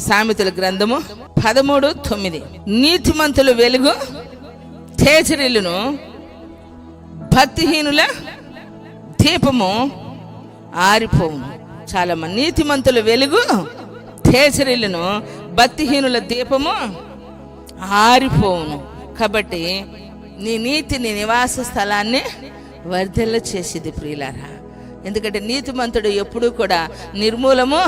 సామెతల గ్రంథము 13:9. నీతిమంతుల వెలుగు తేజరిల్లును, భక్తిహీనుల దీపము ఆరిపోవును. చాలా మంది నీతిమంతుల వెలుగు తేజరిల్లును, భక్తిహీనుల దీపము ఆరిపోవును. కాబట్టి నీ నీతి నీ నివాస స్థలాన్ని వర్ధిల్ల చేసేది ప్రియులారా. ఎందుకంటే నీతిమంతుడు ఎప్పుడూ కూడా నిర్మూలము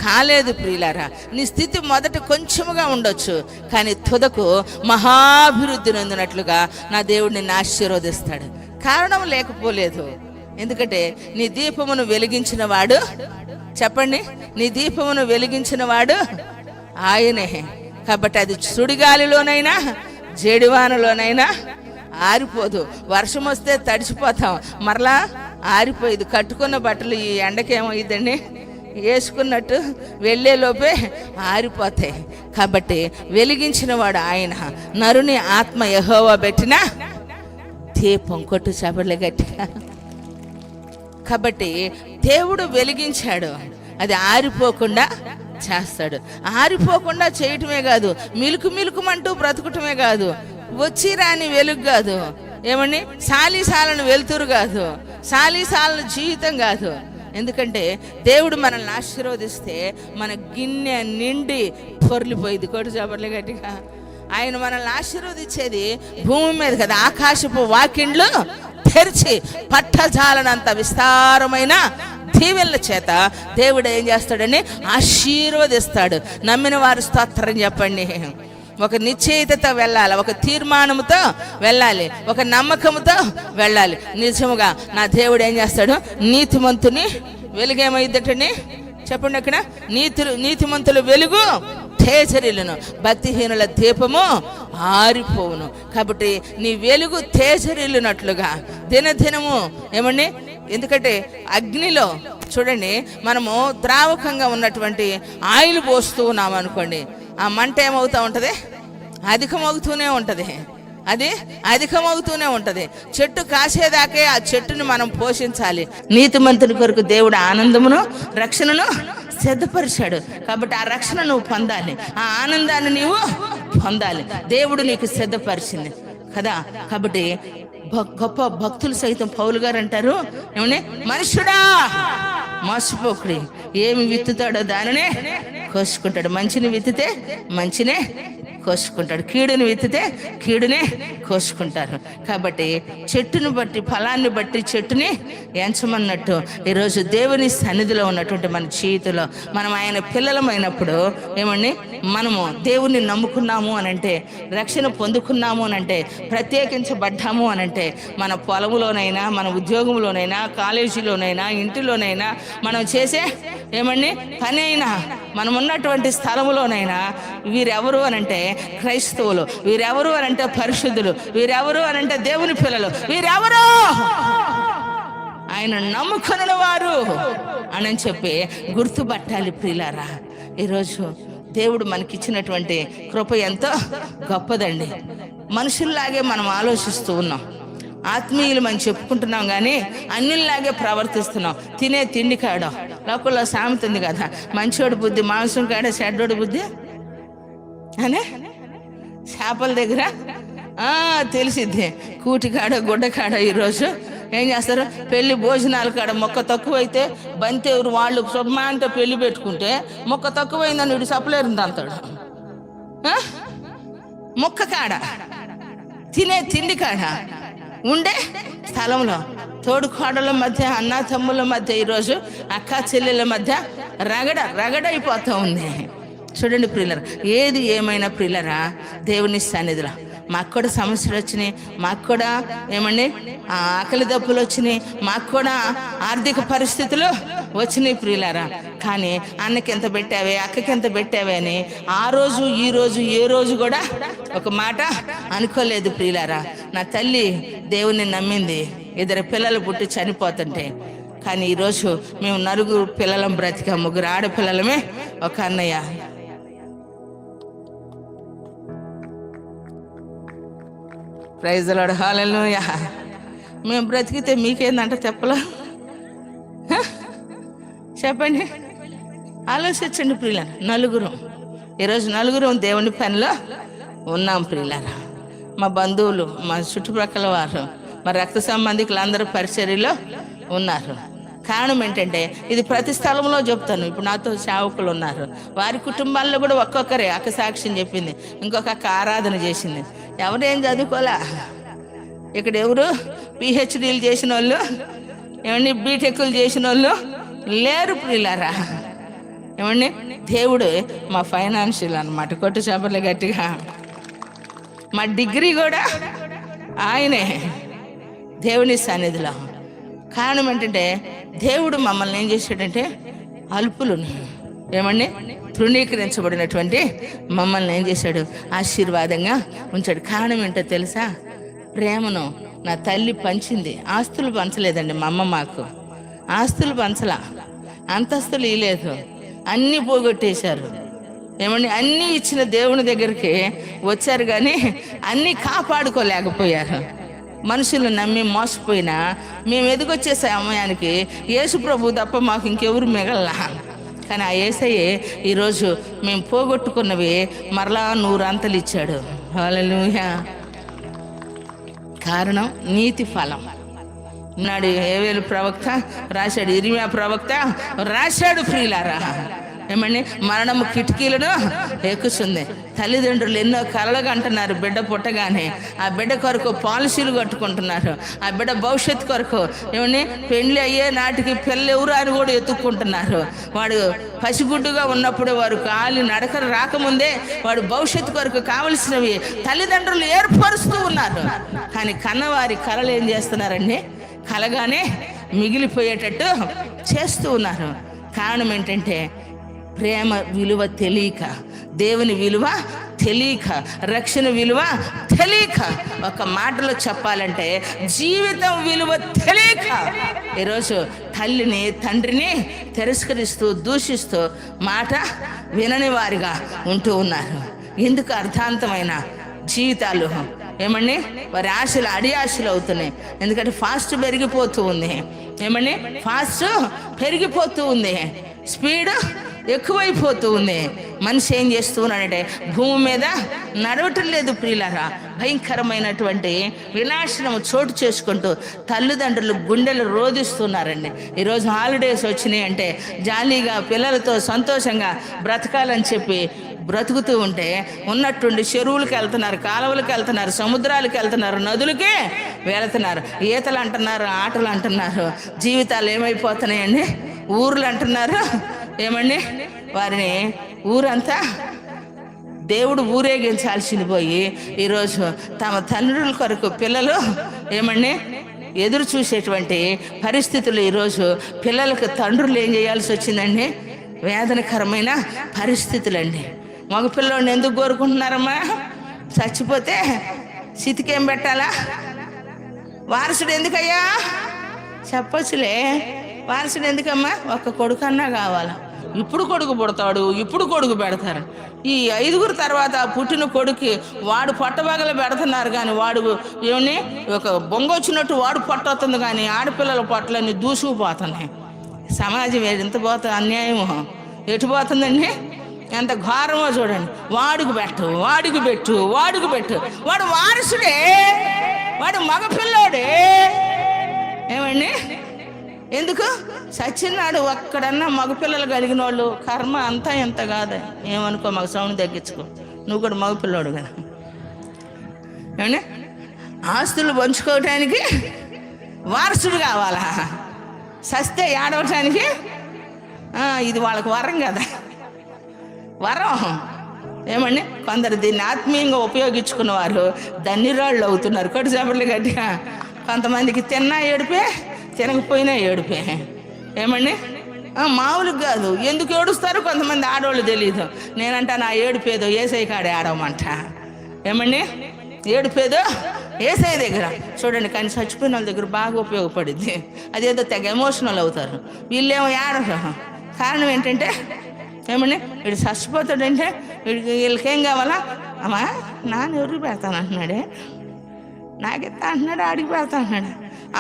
కాలేదు ప్రియులారా. నీ స్థితి మొదట కొంచెముగా ఉండొచ్చు, కానీ తుదకు మహాభివృద్ధి నొందినట్లుగా నా దేవుడు నిన్ను ఆశీర్వదిస్తాడు. కారణం లేకపోలేదు. ఎందుకంటే నీ దీపమును వెలిగించిన వాడు, చెప్పండి, నీ దీపమును వెలిగించిన వాడు ఆయనే. కాబట్టి అది సుడిగాలిలోనైనా జడివానలోనైనా ఆరిపోదు. వర్షం వస్తే తడిచిపోతాం, మరలా ఆరిపోయేది. కట్టుకున్న బట్టలు ఈ ఎండకేమవుతుందండి, వేసుకున్నట్టు వెళ్ళేలోపే ఆరిపోతాయి. కాబట్టి వెలిగించిన వాడు ఆయన. నరుని ఆత్మ యెహోవా పెట్టిన దీపం. కొట్టు చపడలే గట్టిగా. కాబట్టి దేవుడు వెలిగించాడు, అది ఆరిపోకుండా చేస్తాడు. ఆరిపోకుండా చేయటమే కాదు, మిలుకుమంటూ బ్రతకటమే కాదు, వచ్చి రాని వెలుగు కాదు, ఏమండి సాలీసాలను వెలుతురు కాదు, సాలీసాలను జీవితం కాదు. ఎందుకంటే దేవుడు మనల్ని ఆశీర్వదిస్తే మన గిన్నె నిండి పొర్లిపోయింది. కొట్టు చపడలే గట్టిగా. ఆయన మనల్ని ఆశీర్వదించేది భూమి మీద కదా, ఆకాశపు వాకిండ్లు తెరిచి పట్టజాలనంత విస్తారమైన దీవెనల చేత దేవుడు ఏం చేస్తాడని ఆశీర్వదిస్తాడు. నమ్మిన వారు స్తోత్రం చెప్పండి. ఒక నిశ్చయితతో వెళ్ళాలి, ఒక తీర్మానంతో వెళ్ళాలి, ఒక నమ్మకంతో వెళ్ళాలి. నిజముగా నా దేవుడు ఏం చేస్తాడు, నీతిమంతుని వెలుగేమైందటండి చెప్పండి. అక్కడ నీతిమంతుల వెలుగు తేజరిల్లును, భక్తిహీనుల దీపము ఆరిపోవును. కాబట్టి నీ వెలుగు తేజరిల్లునట్లుగా దినదినము ఏమండి. ఎందుకంటే అగ్నిలో చూడండి, మనము ద్రావకంగా ఉన్నటువంటి ఆయిల్ పోస్తూ ఉన్నాము అనుకోండి, ఆ మంట ఏమవుతూ ఉంటుంది, అధికమవుతూనే ఉంటుంది, అది అధికమవుతూనే ఉంటుంది. చెట్టు కాసేదాకే ఆ చెట్టుని మనం పోషించాలి. నీతిమంతుని కొరకు దేవుడు ఆనందమును రక్షణను సిద్ధపరిచాడు. కాబట్టి ఆ రక్షణ నువ్వు పొందాలి, ఆ ఆనందాన్ని నీవు పొందాలి. దేవుడు నీకు సిద్ధపరిచింది కదా. కాబట్టి గొప్ప భక్తులు సైతం పౌలు గారు అంటారు, ఏమని, మనుషుడా మోసపోకుడి, ఏమి విత్తుతాడో దానినే కోసుకుంటాడు. మంచిని విత్తితే మంచినే కోసుకుంటాడు, కీడుని విత్తితే కీడునే కోసుకుంటారు. కాబట్టి చెట్టును బట్టి ఫలాన్ని బట్టి చెట్టుని ఎంచమన్నట్టు ఈరోజు దేవుని సన్నిధిలో ఉన్నటువంటి మన జీవితంలో మనం ఆయన పిల్లలమైనప్పుడు ఏమండి, మనము దేవుణ్ణి నమ్ముకున్నాము అనంటే, రక్షణ పొందుకున్నాము అనంటే, ప్రత్యేకించబడ్డాము అనంటే, మన పొలంలోనైనా, మన ఉద్యోగంలోనైనా, కాలేజీలోనైనా, ఇంటిలోనైనా, మనం చేసే ఏమండి పని అయినా, మనం ఉన్నటువంటి స్థలంలోనైనా, వీరెవరు అనంటే క్రైస్తవులు, వీరెవరు అనంటే పరిశుద్ధులు, వీరెవరు అనంటే దేవుని పిల్లలు, వీరెవరు ఆయన నమ్ముకున్న వారు అని చెప్పి గుర్తుపట్టాలి ప్రియులారా. ఈరోజు దేవుడు మనకిచ్చినటువంటి కృప ఎంతో గొప్పదండి. మనుషుల్లాగే మనం ఆలోచిస్తూ ఉన్నాం, ఆత్మీయులు మనం చెప్పుకుంటున్నాం, కానీ అన్యుల్లాగే ప్రవర్తిస్తున్నాం. తినే తిండి కాడ లోకల్లో సామెత ఉంది కదా, మంచోడి బుద్ధి మాంసం కాడ చెడ్డోడి బుద్ధి అనే. చేపల దగ్గర తెలిసిద్ది, కూటి కాడ గుడ్డ కాడ. ఈరోజు ఏం చేస్తారు, పెళ్లి భోజనాల కాడ మొక్క తక్కువైతే బంతెవరు వాళ్ళు శుభమా అంటే పెళ్లి పెట్టుకుంటే మొక్క తక్కువైందని వీడు సప్లేరు అంతాడు. మొక్క కాడ, తినే తిండి కాడ, ఉండే స్థలంలో, తోడుకోడల మధ్య, అన్నా తమ్ముల మధ్య, ఈరోజు అక్క చెల్లెల మధ్య రగడైపోతూ ఉంది. చూడండి ప్రియులరా, ఏది ఏమైనా ప్రియులరా, దేవుని సన్నిధిలో మాకు కూడా సమస్యలు వచ్చినాయి, మాకు కూడా ఏమండి ఆకలి దప్పులు వచ్చినాయి, మాకు కూడా ఆర్థిక పరిస్థితులు వచ్చినాయి ప్రియులారా. కానీ అన్నకి ఎంత పెట్టావే, అక్కకి ఎంత పెట్టావే అని ఆ రోజు ఈ రోజు ఏ రోజు కూడా ఒక మాట అనుకోలేదు ప్రియులారా. నా తల్లి దేవుణ్ణి నమ్మింది, 2 పిల్లలు పుట్టి చనిపోతుంటే, కానీ ఈరోజు మేము 4 పిల్లలం బ్రతికా, 3 ఆడపిల్లలమే, ఒక అన్నయ్య. ప్రైజ్ ది లార్డ్, హల్లెలూయా. మేము బ్రతికితే మీకేందంటే చెప్పలా? చెప్పండి, ఆలోచించండి ప్రియుల. 4 ఈరోజు నలుగురం దేవుని పనిలో ఉన్నాం ప్రియులారా. మా బంధువులు, మా చుట్టుప్రక్కల వారు, మా రక్త సంబంధికులు అందరూ పరిచర్యలో ఉన్నారు. కారణం ఏంటంటే ఇది ప్రతి స్థలంలో చెప్తాను. ఇప్పుడు నాతో సేవకులు ఉన్నారు, వారి కుటుంబాల్లో కూడా ఒక్కొక్కరే. అక్క సాక్ష్యం చెప్పింది, ఇంకొక అక్క ఆరాధన చేసింది. ఎవరేం చదువుకోలే ఇక్కడ, ఎవరు పిహెచ్డీలు చేసిన వాళ్ళు, ఏమండి బీటెక్లు చేసిన వాళ్ళు లేరు ప్రియులారా. ఏమండి దేవుడు మా ఫైనాన్షియల్ అన్నమాట. కొట్టు చేపలు గట్టిగా. మా డిగ్రీ కూడా ఆయనే దేవుని సన్నిధిలో. కారణం ఏంటంటే దేవుడు మమ్మల్ని ఏం చేశాడంటే అల్పులను, ఏమండి తృణీకరించబడినటువంటి మమ్మల్ని ఏం చేశాడు, ఆశీర్వాదంగా ఉంచాడు. కారణం ఏంటో తెలుసా? ప్రేమను నా తల్లి పంచింది. ఆస్తులు పంచలేదండి మా అమ్మ, మాకు ఆస్తులు పంచలా, అంతస్తులు ఇవ్వలేదు, అన్నీ పోగొట్టేశారు. ఏమండి అన్నీ ఇచ్చిన దేవుని దగ్గరికి వచ్చారు కానీ అన్నీ కాపాడుకోలేకపోయారు. మనుషులు నమ్మి మోసపోయినా మేము ఎదుగొచ్చే సమయానికి యేసు ప్రభు తప్ప మాకు ఇంకెవరు మిగలలా. కానీ ఆ యేసయ్యే ఈరోజు మేము పోగొట్టుకున్నవి మరలా 100 అంతలు ఇచ్చాడు. హల్లెలూయా. కారణం నీతి ఫలం. నాడు ఏవేలు ప్రవక్త రాశాడు, ఇర్మియా ప్రవక్త రాశాడు ప్రియులారా. ఏమండి మరణము కిటికీలను ఎక్కుతుంది. తల్లిదండ్రులు ఎన్నో కలలుగా అంటున్నారు బిడ్డ పుట్టగానే. ఆ బిడ్డ కొరకు పాలసీలు కట్టుకుంటున్నారు. ఆ బిడ్డ భవిష్యత్తు కొరకు ఏమని పెళ్లి అయ్యే నాటికి పిల్లెవరు అని కూడా ఎత్తుక్కుంటున్నారు. వాడు పసిగుడ్డుగా ఉన్నప్పుడు వారు కాలి నడకలు రాకముందే వాడు భవిష్యత్తు కొరకు కావలసినవి తల్లిదండ్రులు ఏర్పరుస్తూ ఉన్నారు. కానీ కన్నవారి కలలు ఏం చేస్తున్నారండి, కలగానే మిగిలిపోయేటట్టు చేస్తూ ఉన్నారు. కారణం ఏంటంటే ప్రేమ విలువ తెలియక, దేవుని విలువ తెలియక, రక్షణ విలువ తెలియక, ఒక మాటలో చెప్పాలంటే జీవితం విలువ తెలియక ఈరోజు తల్లిని తండ్రిని తిరస్కరిస్తూ దూషిస్తూ మాట వినని వారిగా ఉంటూ ఉన్నారు. ఎందుకు? అర్థాంతమైన జీవితాలు. ఏమండి వారి ఆశలు అడి ఆశలు అవుతున్నాయి. ఎందుకంటే ఫాస్ట్ పెరిగిపోతూ ఉంది. ఏమండి ఫాస్ట్ పెరిగిపోతూ ఉంది, స్పీడ్ ఎక్కువైపోతూ ఉంది. మనిషి ఏం చేస్తూ ఉన్నాడంటే భూమి మీద నడవటం లేదు ప్రియులారా. భయంకరమైనటువంటి వినాశనం చోటు చేసుకుంటూ తల్లిదండ్రులు గుండెలు రోధిస్తున్నారండి. ఈరోజు హాలిడేస్ వచ్చినాయి అంటే జాలీగా పిల్లలతో సంతోషంగా బ్రతకాలని చెప్పి బ్రతుకుతూ ఉంటే ఉన్నట్టుండి చెరువులకు వెళ్తున్నారు, కాలువలకు వెళ్తున్నారు, సముద్రాలకు వెళ్తున్నారు, నదులకే వెళ్తున్నారు. ఈతలు అంటున్నారు, ఆటలు అంటున్నారు. జీవితాలు ఏమైపోతున్నాయండి, ఊర్లు అంటున్నారు. ఏమండి వారిని ఊరంతా దేవుడు ఊరేగించాల్సింది పోయి ఈరోజు తమ తండ్రుల కొరకు పిల్లలు ఏమండి ఎదురు చూసేటువంటి పరిస్థితులు. ఈరోజు పిల్లలకు తండ్రులు ఏం చేయాల్సి వచ్చిందండి, వేదనకరమైన పరిస్థితులండి. మగ పిల్లోడిని ఎందుకు కోరుకుంటున్నారమ్మా? చచ్చిపోతే చితికేం పెట్టాలా? వారసుడు ఎందుకయ్యా? చెప్పచ్చులే, వారసుడు ఎందుకమ్మా? ఒక్క కొడుకు అన్నా కావాలా? ఇప్పుడు కొడుకు పుడతాడు, ఇప్పుడు కొడుకు పెడతారు. ఈ 5గురు తర్వాత పుట్టిన కొడుకు వాడు పొట్టబగల పెడుతున్నారు. కానీ వాడు ఏమని ఒక బొంగ వచ్చినట్టు వాడు పొట్టవుతుంది. కానీ ఆడపిల్లల పొట్టలన్నీ దూసుకుపోతున్నాయి. సమాజం ఎంత పోతుంది, అన్యాయమో ఎటు పోతుందండి, ఎంత ఘోరమో చూడండి. వాడికి పెట్టు, వాడికి పెట్టు, వాడికి పెట్టు. వాడు వారసుడే, వాడు మగపిల్లోడే. ఏమండి ఎందుకు? సచ్చినాడు ఒక్కడన్నా మగపిల్లలు కలిగిన వాళ్ళు కర్మ అంతా ఎంత కాదు. ఏమనుకో, మగ సౌండ్ తగ్గించుకో, నువ్వు కూడా మగపిల్లోడు కదా. ఏమండి ఆస్తులు పంచుకోవటానికి వారసుడు కావాలా? సస్తే ఏడవటానికి ఇది వాళ్ళకి వరం కదా, వరం. ఏమండి కొందరు దీన్ని ఆత్మీయంగా ఉపయోగించుకున్న వారు ధన్యురాళ్ళు అవుతున్నారు. కొట్టి చేపలు గట్టిగా. కొంతమందికి తిన్నా ఏడిపే, తినకపోయినా ఏడిపే. ఏమండి మామూలుగా కాదు. ఎందుకు ఏడుస్తారు కొంతమంది ఆడవాళ్ళు తెలియదు. నేనంటా నా ఏడుపేదో ఏసై కాడే ఆడమంట. ఏమండి ఏడుపేదో ఏసై దగ్గర చూడండి. కానీ చచ్చిపోయిన వాళ్ళ దగ్గర బాగా ఉపయోగపడింది. అదేదో తెగ ఎమోషనల్ అవుతారు. వీళ్ళేమో ఏడరు. కారణం ఏంటంటే ఏమండి వీడు చచ్చిపోతాడంటే వీళ్ళకేం కావాలా? అమ్మా నాన్న ఎవరికి పెడతాను అంటున్నాడే, నాకెత్తా అంటున్నాడు, ఆడికి పెడతా అంటున్నాడు.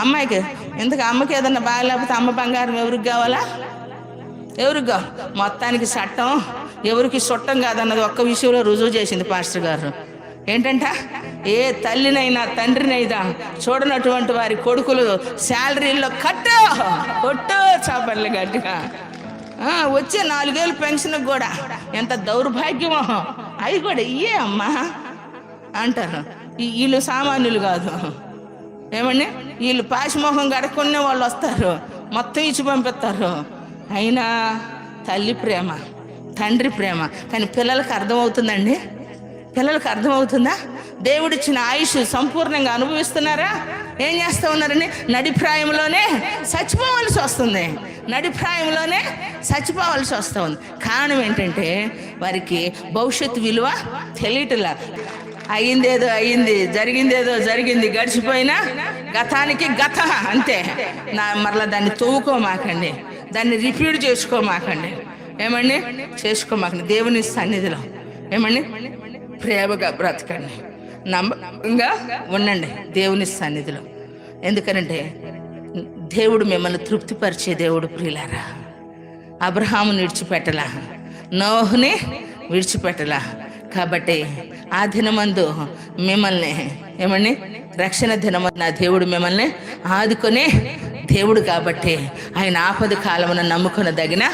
అమ్మాయికి ఎందుకు? అమ్మకి ఏదన్నా బాగా లేకపోతే అమ్మ బంగారం ఎవరికి కావాలా? ఎవరిగా మొత్తానికి చట్టం ఎవరికి చుట్టం కాదన్నది ఒక్క విషయంలో రుజువు చేసింది పాస్టర్ గారు. ఏంటంట, ఏ తల్లినైనా తండ్రినైనా చూడనటువంటి వారి కొడుకులు శాలరీల్లో కొట్టు చాపర్లు గట్టిగా వచ్చే 4 ఏళ్ళు పెన్షన్ కూడా ఎంత దౌర్భాగ్యమో. అవి కూడా ఇయ్యే అమ్మా అంటారు. వీళ్ళు సామాన్యులు కాదు. ఏమండి, వీళ్ళు పాశమోహం గడకునే వాళ్ళు వస్తారు, మొత్తం ఇచ్చి పంపిస్తారు. అయినా తల్లి ప్రేమ, తండ్రి ప్రేమ. కానీ పిల్లలకు అర్థమవుతుందండి? పిల్లలకు అర్థమవుతుందా? దేవుడిచ్చిన ఆయుష్ సంపూర్ణంగా అనుభవిస్తున్నారా? ఏం చేస్తూ ఉన్నారని నడిప్రాయంలోనే చచ్చిపోవలసి వస్తుంది. నడిప్రాయంలోనే చచ్చిపోవలసి వస్తుంది. కారణం ఏంటంటే వారికి భవిష్యత్తు విలువ తెలియట్లా. అయిందేదో అయింది, జరిగిందేదో జరిగింది, గడిచిపోయినా గతానికి గత అంతే. మరలా దాన్ని తవ్వుకోమాకండి, దాన్ని రిపీట్ చేసుకోమాకండి. ఏమండి, చేసుకోమాకండి. దేవుని సన్నిధిలో ఏమండి ప్రేమగా బ్రతకండి, నమ్మకంగా ఉండండి దేవుని సన్నిధిలో. ఎందుకనంటే దేవుడు మిమ్మల్ని తృప్తిపరిచే దేవుడు. ప్రియులారా, అబ్రహాముని విడిచిపెట్టలా, నోహుని విడిచిపెట్టలా. కాబట్టి ఆ దినమందు మిమ్మల్ని ఏమండి రక్షణ దినమందు నా దేవుడు మిమ్మల్ని ఆదుకునే దేవుడు. కాబట్టి ఆయన ఆపద కాలమున నమ్ముకొనదగిన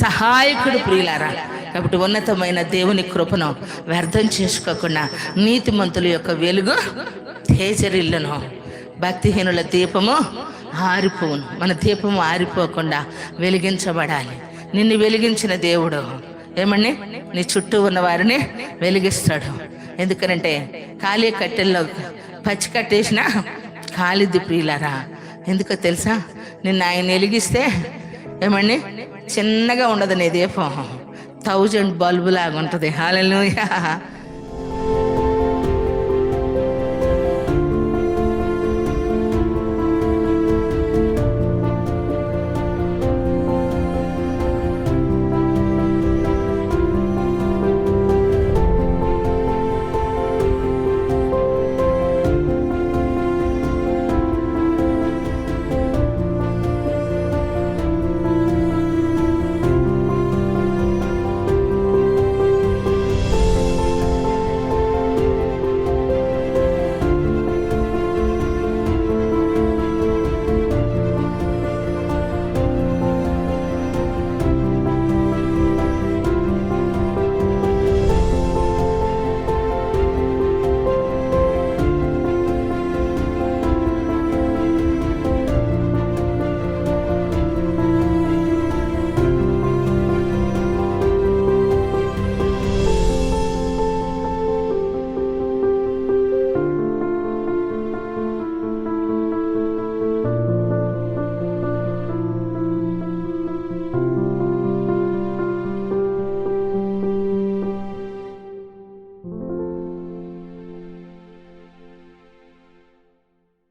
సహాయకుడు. ప్రియులారా, కాబట్టి ఉన్నతమైన దేవుని కృపను వ్యర్థం చేసుకోకుండా నీతిమంతుల యొక్క వెలుగు తేజరిల్లును. భక్తిహీనుల దీపము ఆరిపోవును. మన దీపము ఆరిపోకుండా వెలిగించబడాలి. నిన్ను వెలిగించిన దేవుడు ఏమండి నీ చుట్టూ ఉన్న వారిని వెలిగిస్తాడు. ఎందుకనంటే ఖాళీ కట్టెల్లో పచ్చి కట్టేసిన కాలిద్ది. ప్రియులారా, ఎందుకో తెలుసా? నిన్ను ఆయన వెలిగిస్తే ఏమండి చిన్నగా ఉండదు నీ దీపం, 1000 బల్బు లాగా ఉంటుంది. హల్లెలూయా.